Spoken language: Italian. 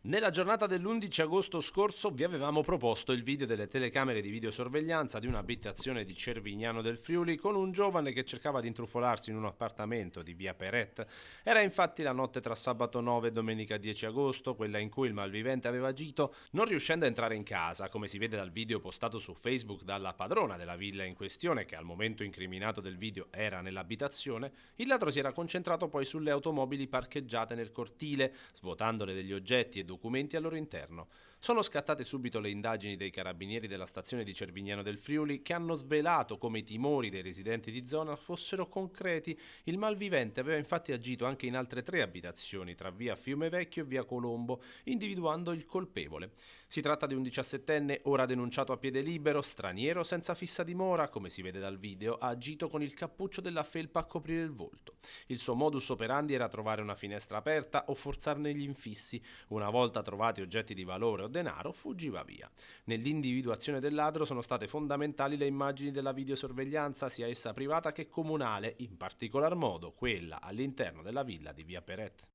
Nella giornata dell'11 agosto scorso vi avevamo proposto il video delle telecamere di videosorveglianza di un'abitazione di Cervignano del Friuli con un giovane che cercava di intrufolarsi in un appartamento di via Peret. Era infatti la notte tra sabato 9 e domenica 10 agosto, quella in cui il malvivente aveva agito, non riuscendo a entrare in casa, come si vede dal video postato su Facebook dalla padrona della villa in questione, che al momento incriminato del video era nell'abitazione. Il ladro si era concentrato poi sulle automobili parcheggiate nel cortile, svuotandole degli oggetti e documenti al loro interno. Sono scattate subito le indagini dei carabinieri della stazione di Cervignano del Friuli, che hanno svelato come i timori dei residenti di zona fossero concreti. Il malvivente aveva infatti agito anche in altre 3 abitazioni tra via Fiumevecchio e via Colombo, individuando il colpevole. Si tratta di un 17enne ora denunciato a piede libero, straniero senza fissa dimora, come si vede dal video, ha agito con il cappuccio della felpa a coprire il volto. Il suo modus operandi era trovare una finestra aperta o forzarne gli infissi. Una volta trovati oggetti di valore o denaro, fuggiva via. Nell'individuazione del ladro sono state fondamentali le immagini della videosorveglianza, sia essa privata che comunale, in particolar modo quella all'interno della villa di via Peret.